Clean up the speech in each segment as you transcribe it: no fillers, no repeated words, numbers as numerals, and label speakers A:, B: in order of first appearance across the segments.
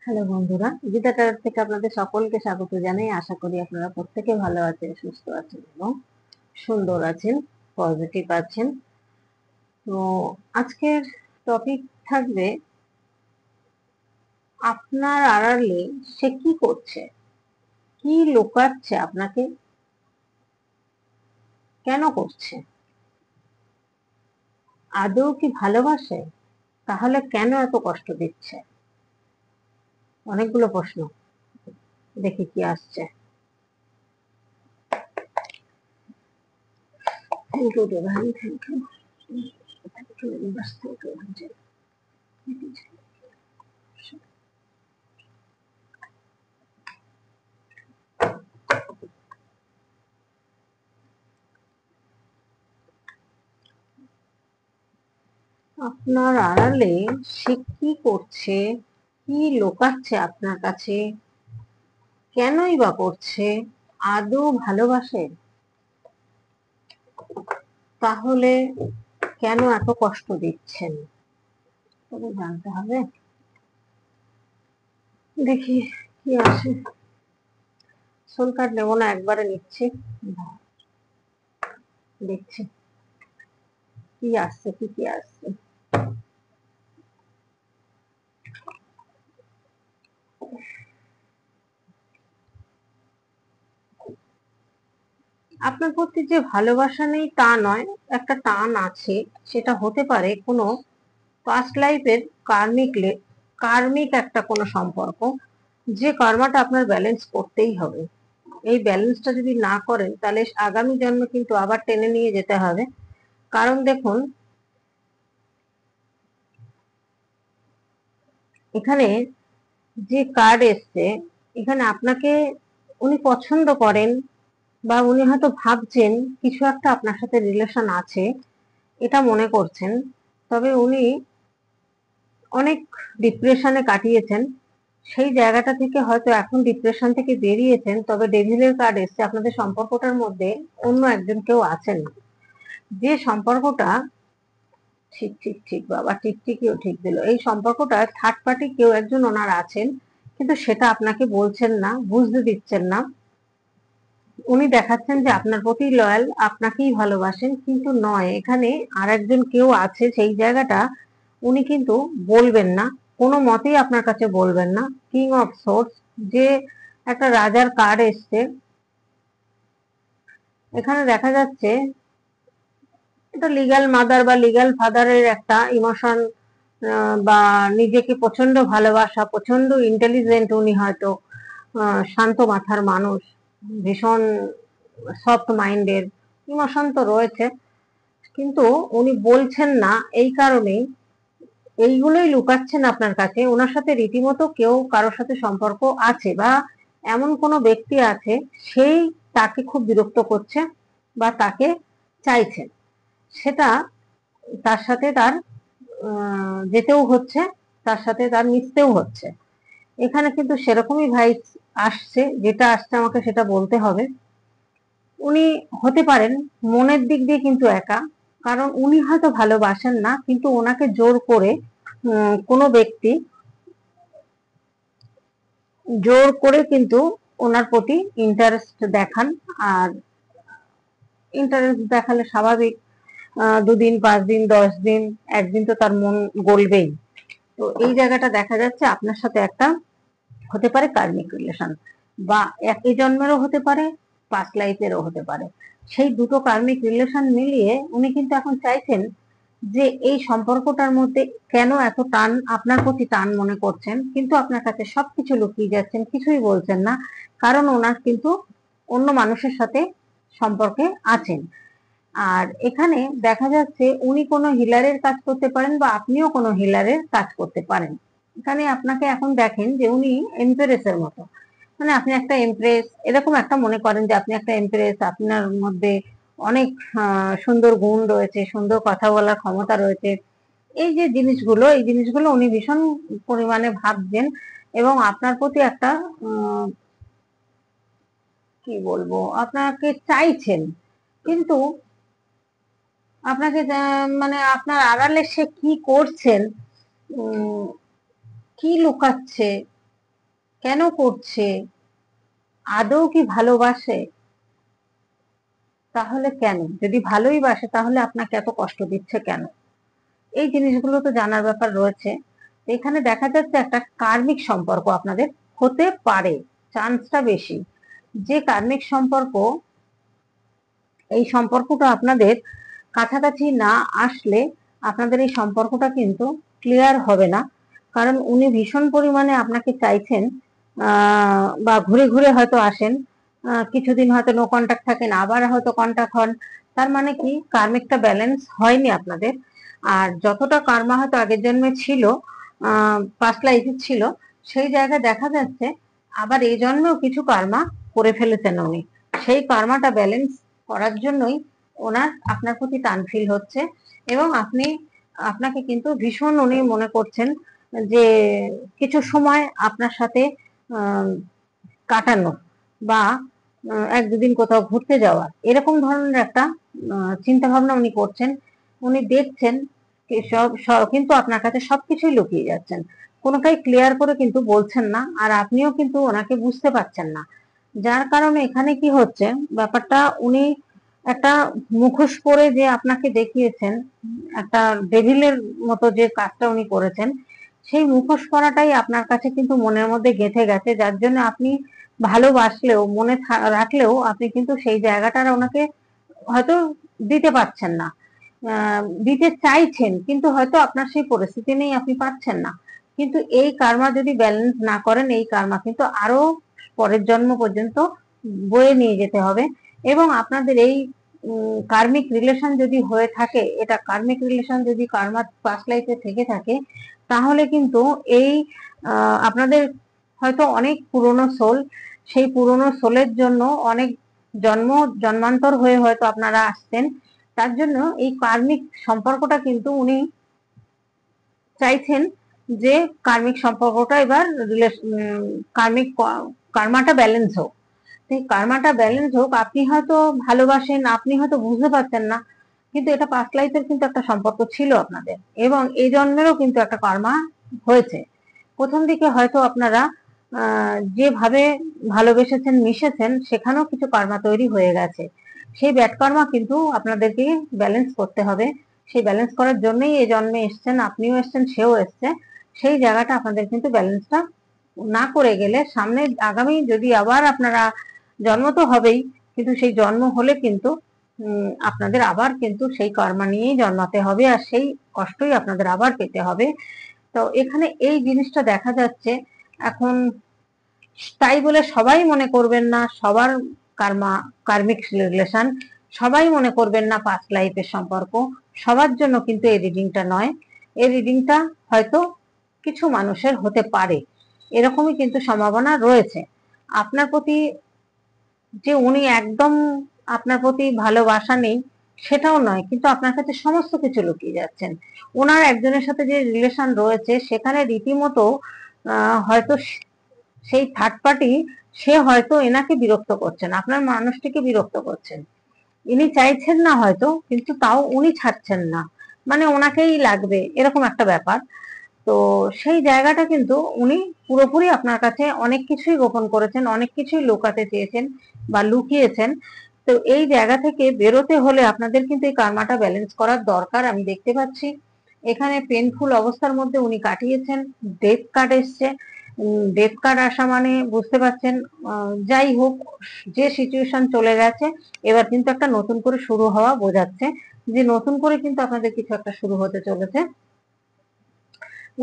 A: Hello বন্ধুরা, Gita tower থেকে আপনাদের সকলকে স্বাগত জানাই। আশা করি আপনারা প্রত্যেকে ভালো আছেন, সুস্থ আছেন এবং সুন্দর আছেন, পজিটিভ আছেন। তো আজকের টপিক থাকবে আপনার আড়ালে সে কি করছে, কি লুকাচ্ছে আপনাকে, কেন করছে, আদৌ কি ভালোবাসে, তাহলে কেন এত কষ্ট দিচ্ছে। অনেকগুলো প্রশ্ন, দেখি কি আসছে। Thank you Deban, thank you, thank you universe, thank you. আপনার আড়ালে সে কি করছে, কি লুকাচ্ছে আপনার কাছে, কেনই বা করছে, আদৌ ভালোবাসে, তাহলে কেন এত কষ্ট দিচ্ছেন, তবে জানতে হবে। দেখি কি আসে। সোল কার্ড নেবো না, একবারে নিচ্ছি, দেখছি কি আসছে, কি আসছে। আপনার প্রতি যে ভালোবাসা নেই তা নয়, একটা টান আছে। সেটা হতে পারে কোনো পাস্ট লাইফের কার্মিক একটা কোনো সম্পর্ক, যে কর্মটা আপনার ব্যালেন্স করতেই হবে। এই ব্যালেন্সটা যদি না করেন তাহলে আগামী জন্মে কিন্তু আবার টেনে নিয়ে যেতে হবে। কারণ দেখুন, এখানে যে কার্ড এসছে, এখানে আপনাকে উনি পছন্দ করেন, বা উনি হয়তো ভাবছেন কিছু একটা আপনার সাথে রিলেশন আছে, এটা মনে করছেন। তবে উনি অনেক ডিপ্রেশনে কাটিয়েছেন, সেই জায়গাটা থেকে হয়তো এখন ডিপ্রেশন থেকে বেরিয়েছেন। তবে ডেভিলের কার্ড এসছে, আপনাদের সম্পর্কটার মধ্যে অন্য একজন কেউ আছেন। যে সম্পর্কটা, ঠিক ঠিক ঠিক বাবা, ঠিক ঠিকই ঠিক দিল, এই সম্পর্কটা থার্ড পার্টি কেউ একজন ওনার আছেন, কিন্তু সেটা আপনাকে বলছেন না, বুঝতে দিচ্ছেন না। উনি দেখাচ্ছেন যে আপনার প্রতি লয়াল, আপনাকেই ভালোবাসেন, কিন্তু নয়, এখানে আর একজন কেউ আছে। সেই জায়গাটা উনি কিন্তু বলবেন না, কোনো মতেই আপনার কাছে বলবেন না। কিং অফ সোর্স, যে একটা রাজার কার্ড এসছে, এখানে দেখা যাচ্ছে এটা লিগ্যাল মাদার বা লিগ্যাল ফাদারের একটা ইমোশন, বা নিজেকে প্রচন্ড ভালোবাসা, প্রচন্ড ইন্টেলিজেন্ট উনি হয়তো, শান্ত মাথার মানুষ, ভীষণ সফট মাইন্ডের, ইমোশন তো রয়েছে, কিন্তু উনি বলছেন না। এই কারণেই এইগুলোই লুকাচ্ছেন আপনার কাছে। ওনার সাথে রীতিমতো কেউ কারোর সাথে সম্পর্ক আছে, বা এমন কোনো ব্যক্তি আছে, সেই তাকে খুব বিরক্ত করছে বা তাকে চাইছেন। সেটা তার সাথে তার যেতেও হচ্ছে, তার সাথে তার মিশতেও হচ্ছে। এখানে কিন্তু সেরকমই ভাই আসছে, যেটা আসছে আমাকে সেটা বলতে হবে। উনি হতে পারেন মনের দিক দিয়ে কিন্তু একা, কারণ উনি হয়তো ভালোবাসেন না, কিন্তু ওনাকে জোর করে কোনো ব্যক্তি জোর করে কিন্তু ওনার প্রতি ইন্টারেস্ট দেখান। আর ইন্টারেস্ট দেখালে স্বাভাবিক, 2 দিন, 5 দিন, 10 দিন, একদিন তো তার মন গলবেই। তো এই জায়গাটা দেখা যাচ্ছে আপনার সাথে একটা হতে পারে কার্মিক রিলেশন, বা একই জন্মেরও হতে পারে, পাস্ট লাইফেরও হতে পারে। সেই দুটো কার্মিক রিলেশন মিলিয়ে উনি কিন্তু এখন চাইছেন যে এই সম্পর্কটার মধ্যে কেন এত টান, আপনার প্রতি টান মনে করছেন, কিন্তু আপনার কাছে সবকিছু লুকিয়ে যাচ্ছেন, কিছুই বলছেন না। কারণ ওনার কিন্তু অন্য মানুষের সাথে সম্পর্কে আছেন। আর এখানে দেখা যাচ্ছে উনি কোনো হিলারের কাজ করতে পারেন, বা আপনিও কোনো হিলারের কাজ করতে পারেন। এখানে আপনাকে এখন দেখেন যে উনি এমপ্রেসের মতো, মানে আপনি একটা এমপ্রেস, এরকম একটা মনে করেন যে আপনি একটা এমপ্রেস, আপনার মধ্যে অনেক সুন্দর গুণ রয়েছে, সুন্দর কথা বলার ক্ষমতা রয়েছে। এই জিনিসগুলো উনি ভীষণ পরিমাণে ভাবছেন, এবং আপনার প্রতি একটা কি বলবো, আপনাকে চাইছেন। কিন্তু আপনাকে মানে আপনার আড়ালে সে কি করছেন, কি লুকাচ্ছে, কেন করছে, আদৌ কি ভালোবাসে, তাহলে কেন, যদি ভালোই বাসে তাহলে আপনাকে এত কষ্ট দিচ্ছে কেন, এই জিনিসগুলো তো জানার ব্যাপার রয়েছে। এখানে দেখা যাচ্ছে একটা কার্মিক সম্পর্ক আপনাদের হতে পারে, চান্সটা বেশি। যে কার্মিক সম্পর্ক, এই সম্পর্কটা আপনাদের কাছাকাছি না আসলে আপনাদের এই সম্পর্কটা কিন্তু ক্লিয়ার হবে না। কারণ উনি ভীষণ পরিমাণে আপনাকে চাইছেন, বা ঘুরে ঘুরে হয়তো আসেন, কিছুদিন হয়তো নো কন্টাক্ট থাকেন, আবার হয়তো কন্টাক্ট হন। তার মানে কি, কার্মিকটা ব্যালেন্স হয়নি আপনাদের। আর যতটা কার্মা হয়তো আগের জন্মে ছিল, পাস্ট লাইফে ছিল, সেই জায়গায় দেখা যাচ্ছে আবার এই জন্মেও কিছু কার্মা করে ফেলেছেন উনি। সেই কার্মাটা ব্যালেন্স করার জন্যই ওনার আপনার প্রতি টান ফিল হচ্ছে। এবং আপনাকে কিন্তু ভীষণ উনি মনে করছেন যে কিছু সময় আপনার সাথে কাটানো, বা এক দুদিন কোথাও ঘুরতে যাওয়া, এরকম ধরনের একটা চিন্তা ভাবনা উনি করছেন। উনি দেখছেন কিন্তু আপনার কাছে সবকিছুই লুকিয়ে যাচ্ছেন, কোনোটাই ক্লিয়ার করে কিন্তু বলছেন না, আর আপনিও কিন্তু ওনাকে বুঝতে পারছেন না। যার কারণে এখানে কি হচ্ছে ব্যাপারটা, উনি একটা মুখোশ পরে যে আপনাকে দেখিয়েছেন, একটা ডেভিলের মতো যে কাজটা উনি করেছেন, সেই মুখোশ পরাটাই আপনার কাছে কিন্তু মনের মধ্যে গেঁথে গেছে, যার জন্য আপনি ভালোবাসলেও মনে রাখলেও আপনি কিন্তু সেই জায়গাটা ওনাকে হয়তো দিতে পারছেন না। দিতে চাইছেন কিন্তু হয়তো আপনার সেই পরিস্থিতি নেই, আপনি পাচ্ছেন না। কিন্তু এই কার্মা যদি ব্যালেন্স না করেন, এই কার্মা কিন্তু আরো পরের জন্ম পর্যন্ত বয়ে নিয়ে যেতে হবে। এবং আপনাদের এই কার্মিক রিলেশন যদি হয়ে থাকে, এটা কার্মিক রিলেশন যদি কার্মা পাস্ট লাইফে থেকে থাকে, তাহলে কিন্তু এই আপনাদের হয়তো অনেক পুরনো সোল, সেই পুরনো সোলের জন্য অনেক জন্ম জন্মান্তর হয়ে হয়তো আপনারা আসছেন। তার জন্য এই কার্মিক সম্পর্কটা কিন্তু উনি চাইছেন যে কার্মিক সম্পর্কটা এবার কার্মিক কার্মাটা ব্যালেন্স হোক। সেই কার্মাটা ব্যালেন্স হোক, আপনি হয়তো ভালোবাসেন, আপনি হয়তো বুঝতে পারছেন না, কিন্তু এটা পাস্ট লাইফের কিন্তু একটা সম্পর্ক ছিল আপনাদের, এবং এই জন্মেরও কিন্তু একটা কার্মা হয়েছে। প্রথম দিকে হয়তো আপনারা যেভাবে ভালোবেসেছেন, মিশেছেন, সেখানেও কিছু কার্মা তৈরি হয়ে গেছে। সেই ব্যাড কার্মা কিন্তু আপনাদেরকে ব্যালেন্স করতে হবে। সেই ব্যালেন্স করার জন্যই এই জন্মে এসছেন, আপনিও এসছেন, সেও এসছে। সেই জায়গাটা আপনাদের কিন্তু ব্যালেন্সটা না করে গেলে সামনে আগামী যদি আবার আপনারা, জন্ম তো হবেই, কিন্তু সেই জন্ম হলে কিন্তু আপনাদের আবার কিন্তু সেই কর্মা নিয়েই জন্মাতে হবে, আর সেই কষ্টই আপনাদের আবার পেতে হবে। তো এখানে এই জিনিসটা দেখা যাচ্ছে এখন। তাই বলে সবাই মনে করবেন না সবার কার্মিক রিলেশন, সবাই মনে করবেন না পাস্ট লাইফের সম্পর্ক, সবার জন্য কিন্তু এই রিডিংটা নয়। এই রিডিংটা হয়তো কিছু মানুষের হতে পারে, এরকমই কিন্তু সম্ভাবনা রয়েছে। আপনার প্রতি যে উনি একদম আপনার প্রতি ভালোবাসা নেই সেটাও নয়, কিন্তু আপনার কাছে সমস্ত কিছু লুকিয়ে যাচ্ছেন। ওনার একজনের সাথে যে রিলেশন রয়েছে সেখানে রীতিমতো হয়তো সেই থার্ড পার্টি, সে হয়তো এনাকে বিরক্ত করছেন, আপনার মানুষটিকে বিরক্ত করছেন। ইনি চাইছেন না হয়তো, কিন্তু তাও উনি ছাড়ছেন না, মানে ওনাকেই লাগবে, এরকম একটা ব্যাপার। তো সেই জায়গাটা কিন্তু উনি পুরোপুরি আপনার কাছে অনেক কিছুই গোপন করেছেন, অনেক কিছুই লুকাতে চেয়েছেন বা লুকিয়েছেন। তো এই জায়গা থেকে বেরোতে হলে আপনাদের কিন্তু এই কার্মাটা ব্যালেন্স করার দরকার। আমি দেখতে পাচ্ছি এখানে পেনফুল অবস্থার মধ্যে উনি কাটিয়েছেন, ডেথ কার্ড এসছে। ডেথ কার্ড আসা মানে বুঝতে পারছেন, যাই হোক, যে সিচুয়েশন চলে গেছে এবার কিন্তু একটা নতুন করে শুরু হওয়া বোঝাচ্ছে, যে নতুন করে কিন্তু আপনাদের কিছু একটা শুরু হতে চলেছে।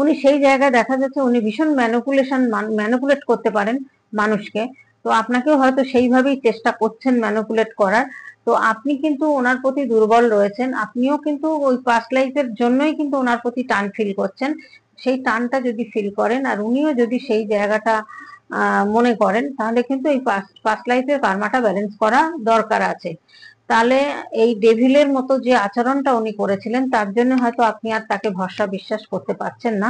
A: উনি সেই জায়গায় দেখা যাচ্ছে উনি ভীষণ ম্যানুপুলেট করতে পারেন মানুষকে। তো আপনাকেও হয়তো সেইভাবেই চেষ্টা করছেন ম্যানুপুলেট করার। তো আপনি কিন্তু ওনার প্রতি দুর্বল রয়েছেন, আপনিও কিন্তু ওই পাস্ট লাইফের জন্যই কিন্তু ওনার প্রতি টান ফিল করছেন। সেই টানটা যদি ফিল করেন আর উনিও যদি সেই জায়গাটা মনে করেন, তাহলে কিন্তু এই পাস্ট লাইফের কার্মাটা ব্যালেন্স করা দরকার আছে। তাহলে এই ডেভিলের মতো যে আচরণটা উনি করেছিলেন তার জন্য হয়তো আপনি আর তাকে ভরসা বিশ্বাস করতে পারছেন না,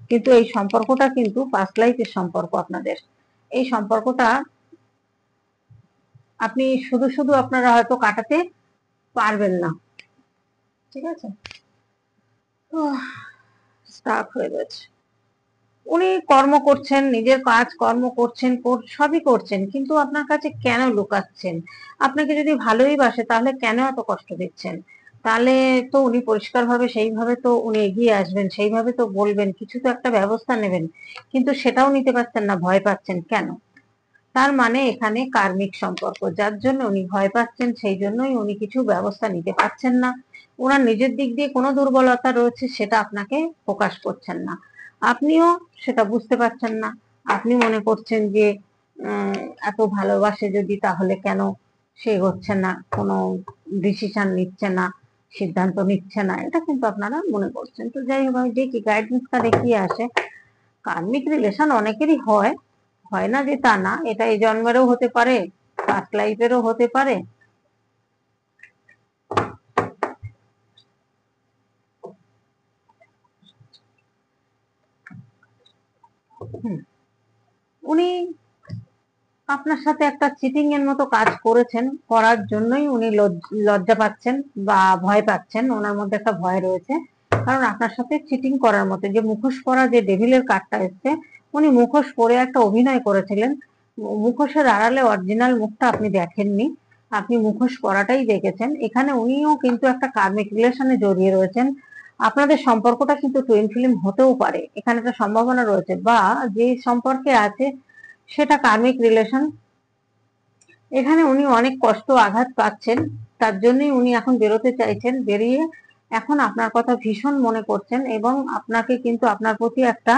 A: কিন্তু এই সম্পর্কটা কিন্তু পাস্ট লাইফের সম্পর্ক আপনাদের। এই সম্পর্কটা আপনি শুধু শুধু আপনারা হয়তো কাটাতে পারবেন না। ঠিক আছে, স্টার্ট হয়ে গেছে। উনি কর্ম করছেন, নিজের কাজ কর্ম করছেন, সবই করছেন, কিন্তু আপনার কাছে কেন লুকাচ্ছেন? আপনাকে যদি ভালোই বাসে তাহলে কেন এত কষ্ট দিচ্ছেন? তাহলে তো উনি পরিষ্কারভাবে সেইভাবে তো উনি এগিয়ে আসবেন, সেইভাবে তো বলবেন, কিছু তো একটা ব্যবস্থা নেবেন, কিন্তু সেটাও নিতে পারছেন না, ভয় পাচ্ছেন কেন? তার মানে এখানে কার্মিক সম্পর্ক, যার জন্য উনি ভয় পাচ্ছেন, সেই জন্যই উনি কিছু ব্যবস্থা নিতে পারছেন না। ওনার নিজের দিক দিয়ে কোনো দুর্বলতা রয়েছে, সেটা আপনাকে প্রকাশ করছেন না, আপনিও সেটা বুঝতে পারছেন না। আপনি মনে করছেন যে এত ভালোবাসে যদি, তাহলে কেন সে হচ্ছে না, কোনো ডিসিশন নিচ্ছে না, সিদ্ধান্ত নিচ্ছে না, এটা কিন্তু আপনারা মনে করছেন। তো যাই হোক, আমি দেখি গাইডেন্সটা দেখিয়ে আসে। কার্মিক রিলেশন অনেকেরই হয়, হয় না যে তা না, এটা এই জন্মেরও হতে পারে, পাস্ট লাইফেরও হতে পারে। উনি আপনার সাথে একটা চিটিং এর মতো কাজ করেছেন, করার জন্যই উনি লজ্জা পাচ্ছেন বা ভয় পাচ্ছেন, ওনার মধ্যে একটা ভয় রয়েছে। কারণ আপনার সাথে চিটিং করার মতো যে মুখোশ পরা যে ডেভিলের কার্ডটা এসছে, উনি মুখোশ পরে একটা অভিনয় করেছিলেন। মুখোশের আড়ালে অরিজিনাল মুখটা আপনি দেখেননি, আপনি মুখোশ পরাটাই দেখেছেন। এখানে উনিও কিন্তু একটা কার্মিক রিলেশনে জড়িয়ে রয়েছেন। আপনাদের সম্পর্কটা কিন্তু টুইন ফিল্ম হতেও পারে, এখানে একটা সম্ভাবনা রয়েছে, বা যে সম্পর্কে আছে সেটা কার্মিক রিলেশন। এখানে উনি অনেক কষ্ট আঘাত পাচ্ছেন, তার জন্যই উনি এখন বেরোতে চাইছেন, বেরিয়ে এখন আপনার কথা ভীষণ মনে করছেন, এবং আপনাকে কিন্তু আপনার প্রতি একটা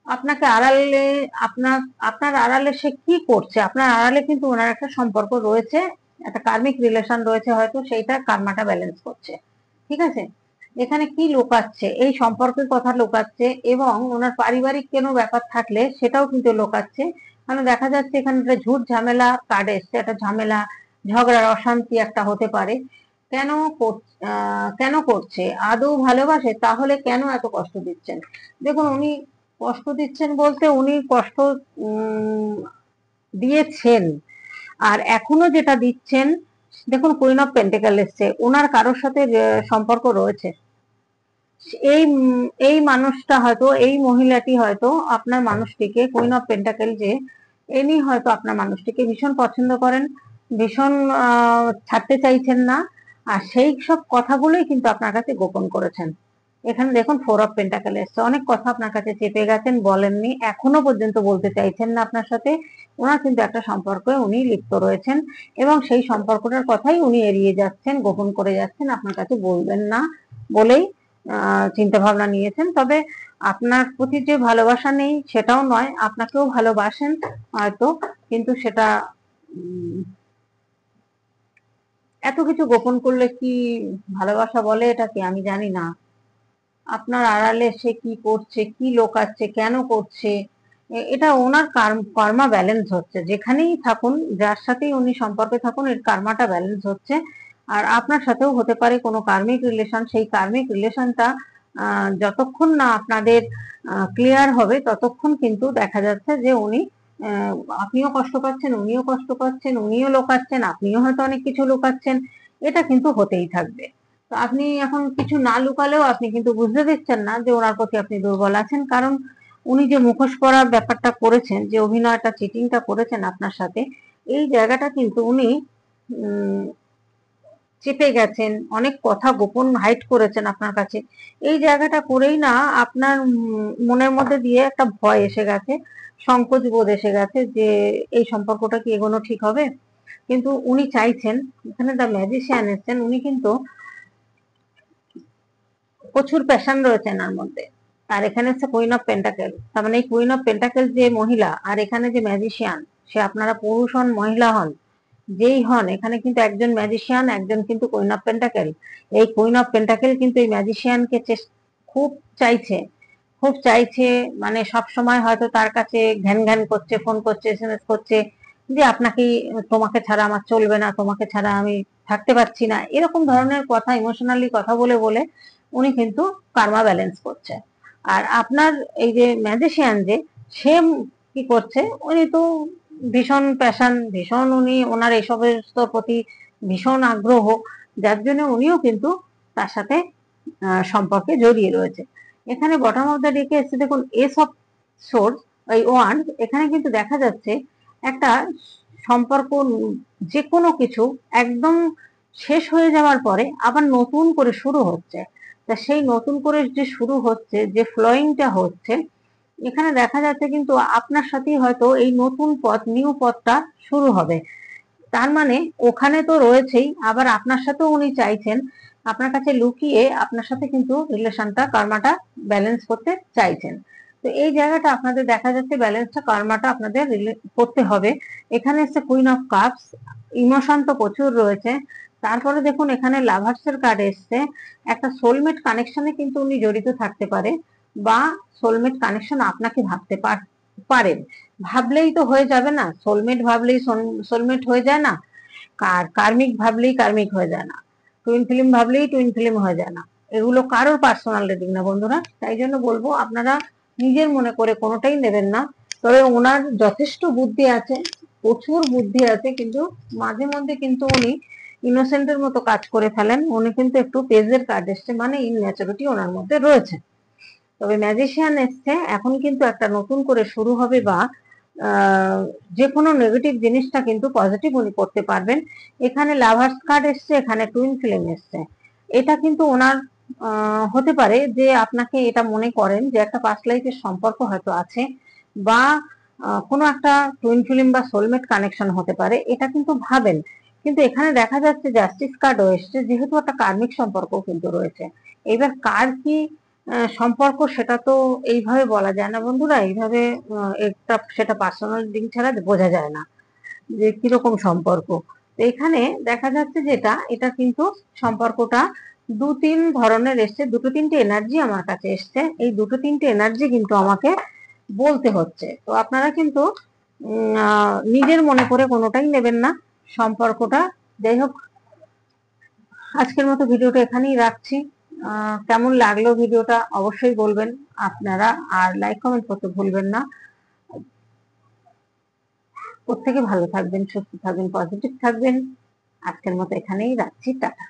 A: আপনাকে আড়ালে, আপনার আপনার আড়ালে সে কি করছে, আপনার আড়ালে কিন্তু ওনার একটা সম্পর্ক রয়েছে, একটা কার্মিক রিলেশন রয়েছে, হয়তো সেইটা কার্মাটা ব্যালেন্স করছে। ঠিক আছে, এখানে কি লুকাচ্ছে, এই সম্পর্কের কথা লুকাচ্ছে, এবং ওনার পারিবারিক কোনো ব্যাপার থাকলে সেটাও কিন্তু লুকাচ্ছে। মানে দেখা যাচ্ছে এখানে একটা ঝুট ঝামেলা কার্ড এসছে, একটা ঝামেলা, ঝগড়ার অশান্তি একটা হতে পারে। কেন কেন করছে? আদৌ ভালোবাসে? তাহলে কেন এত কষ্ট দিচ্ছেন? দেখুন, উনি কষ্ট দিচ্ছেন বলতে উনি কষ্ট উম, দিয়েছেন, আর এখনো যেটা দিচ্ছেন। দেখুন, কুইন অফ পেন্টিকেল এসছে, ওনার কারোর সাথে সম্পর্ক রয়েছে। এই মানুষটা হয়তো, এই মহিলাটি হয়তো আপনার মানুষটিকে, কুইন অফ পেন্টাকেল যে, ইনি হয়তো আপনার মানুষটিকে ভীষণ পছন্দ করেন, ভীষণ ছাড়তে চাইছেন না, আর সেই সব কথাগুলোই কিন্তু আপনার কাছে গোপন করেছেন। এখানে দেখুন, ফোর অফ পেন্টাকেল এসছে, অনেক কথা আপনার কাছে চেপে গেছেন, বলেননি, এখনো পর্যন্ত বলতে চাইছেন না আপনার সাথে। ওনার কিন্তু একটা সম্পর্কে উনি লিপ্ত রয়েছেন, এবং সেই সম্পর্কটার কথাই উনি এড়িয়ে যাচ্ছেন, গোপন করে যাচ্ছেন, আপনার কাছে বলবেন না বলেই চিন্তা ভাবনা নিয়েছেন। তবে আপনার প্রতি যে ভালোবাসা নেই সেটাও নয়, আপনাকেও ভালোবাসেন হয়তো, কিন্তু সেটা এত কিছু গোপন করলে কি ভালোবাসা বলে এটাকে, আমি জানি না। আপনার আড়ালে সে কি করছে, কি লোকাচ্ছে, কেন করছে, এটা ওনার কর্মা ব্যালেন্স হচ্ছে, যেখানেই থাকুন, যার সাথেই উনি সম্পর্কে থাকুন, এর কর্মাটা ব্যালেন্স হচ্ছে। আর আপনার সাথেও হতে পারে কোনো কার্মিক রিলেশন, সেই কার্মিক রিলেশনটা যতক্ষণ না আপনাদের ক্লিয়ার হবে, ততক্ষণ কিন্তু দেখা যাচ্ছে যে উনি, আপনিও কষ্ট পাচ্ছেন, উনিও কষ্ট পাচ্ছেন, উনিও লোকাচ্ছেন, আপনিও হয়তো অনেক কিছু লোকাচ্ছেন, এটা কিন্তু হতেই থাকবে। তো আপনি এখন কিছু না লুকালেও আপনি কিন্তু বুঝতে দিচ্ছেন না যে ওনার প্রতি আপনি দুর্বল আছেন, কারণ উনি যে মুখোশ পরার ব্যাপারটা করেছেন, যে অভিনয়টা, চিটিংটা করেছেন আপনার সাথে, এই জায়গাটা কিন্তু উনি চেপে গেছেন, অনেক কথা গোপন হাইড করেছেন আপনার কাছে। এই জায়গাটা করেই না আপনার মনের মধ্যে দিয়ে একটা ভয় এসে গেছে, সংকোচ বোধ এসে গেছে, যে এই সম্পর্কটা কি এগোনো ঠিক হবে। কিন্তু উনি চাইছেন, এখানে দ্য ম্যাজিশিয়ান এসেছেন, উনি কিন্তু প্রচুর প্যাশন রয়েছে এনার মধ্যে। আর এখানে হচ্ছে কুইন অফ পেন্টাকেল, তার মানে এই কুইন অফ পেন্টাকেল যে মহিলা, আর এখানে যে ম্যাজিশিয়ান, সে আপনারা পুরুষ হন মহিলা হন যেই হন, এখানে কিন্তু একজন ম্যাজিশিয়ান, একজন কিন্তু কুইন অফ পেন্টাকেল। এই কুইন অফ পেন্টাকেল কিন্তু এই ম্যাজিশিয়ানকে খুব চাইছে, খুব চাইছে, মানে সব সময় হয়তো তার কাছে ঘ্যান ঘ্যান করছে, ফোন করছে, এসএমএস করছে, যে আপনাকে, তোমাকে ছাড়া আমার চলবে না, তোমাকে ছাড়া আমি থাকতে পারছি না, এরকম ধরনের কথা, ইমোশনালি কথা বলে বলে উনি কিন্তু কার্মা ব্যালেন্স করছে। আর আপনার এই যে ম্যাজিশিয়ান যে, সে কি করছে, উনি তো ভীষণ প্যাশন, ভীষণ উনি, ওনার এসবের প্রতি ভীষণ আগ্রহ, যার জন্য উনিও কিন্তু তার সাথে সম্পর্কে জড়িয়ে রয়েছে। এখানে বটম অফ দ্য ডেকে এসে দেখুন এস অফ সোর্স এই ওয়ান, এখানে কিন্তু দেখা যাচ্ছে একটা সম্পর্ক, যে কোনো কিছু একদম শেষ হয়ে যাওয়ার পরে আবার নতুন করে শুরু হচ্ছে। তা সেই নতুন করে যে শুরু হচ্ছে, যে ফ্লোয়িংটা হচ্ছে, এখানে দেখা যাচ্ছে কিন্তু আপনার সাথেই হয়তো এই নতুন পথ, নিউ পথটা শুরু হবে। তার মানে ওখানে তো রয়েছেই, আবার আপনার সাথেও উনি চাইছেন, আপনার কাছে লুকিয়ে আপনার সাথে কিন্তু রিলেশনটা, কর্মাটা ব্যালেন্স করতে চাইছেন। তো এই জায়গাটা আপনাদের দেখা যাচ্ছে ব্যালেন্সটা, কর্মাটা আপনাদের করতে হবে। এখানে এসছে কুইন অফ কাপস, ইমোশন তো প্রচুর রয়েছে। তারপরে দেখুন এখানে লাভার্সের কার্ড এসছে, একটা সোলমেট কানেকশনে কিন্তু উনি জড়িত থাকতে পারে, বা সোলমেট কানেকশন আপনাকে ভাবতে পারেন। ভাবলেই তো হয়ে যাবে না, সোলমেট ভাবলেই সোলমেট হয়ে যায় না, কার্মিক ভাবলেই কার্মিক হয়ে যায় না, টুইন ফিল্ম ভাবলেই টুইন ফিল্ম হয়ে যায় না। এগুলো কারোর পার্সোনাল রিডিং না বন্ধুরা, তাই জন্য বলবো আপনারা নিজের মনে করে কোনোটাই নেবেন না। তবে ওনার যথেষ্ট বুদ্ধি আছে, প্রচুর বুদ্ধি আছে, কিন্তু মাঝে মধ্যে কিন্তু উনি ইনোসেন্টের মতো কাজ করে ফেলেন। উনি কিন্তু একটু পেজের কার্ড এসছে, মানে ইনম্যাচুরিটি ওনার মধ্যে রয়েছে। তবে ম্যাজিশিয়ান এসছে, এখন কিন্তু একটা নতুন করে শুরু হবে, বা যে কোনো নেগেটিভ জিনিসটা কিন্তু পজিটিভ উনি করতে পারবেন। এখানে লাভার্স কার্ড এসছে, এখানে টুইন ফ্লেম এসছে। এটা কিন্তু ওনার হতে পারে যে আপনাকে এটা মনে করেন যে একটা পাস্ট লাইফের সম্পর্ক হয়তো আছে, বা কোনো একটা টুইন ফিল্ম বা সোলমেট কানেকশন হতে পারে, এটা কিন্তু ভাবেন। কিন্তু এখানে দেখা যাচ্ছে জাস্টিস কার্ডও এসছে, যেহেতু একটা কার্মিক সম্পর্ক কিন্তু রয়েছে। এবার কার কি সম্পর্ক সেটা তো এইভাবে বলা যায় না বন্ধুরা, এইভাবে একটা সেটা পার্সোনাল দিক ছাড়া বোঝা যায় না যে কিরকম সম্পর্ক। তো এখানে দেখা যাচ্ছে যেটা, এটা কিন্তু সম্পর্কটা দু তিন ধরনের এসছে, দুটো তিনটে এনার্জি আমার কাছে এসছে। এই দুটো তিনটে এনার্জি কিন্তু আমাকে বলতে হচ্ছে। তো আপনারা কিন্তু নিজের মনে করে কোনোটাই নেবেন না সম্পর্কটা। যাই হোক, আজকের মতো ভিডিওটা এখানেই রাখছি। কেমন লাগলো ভিডিওটা অবশ্যই বলবেন আপনারা, আর লাইক কমেন্ট করতে ভুলবেন না। প্রত্যেকে ভালো থাকবেন, সুস্থ থাকবেন, পজিটিভ থাকবেন। আজকের মতো এখানেই রাখছি, টাটা।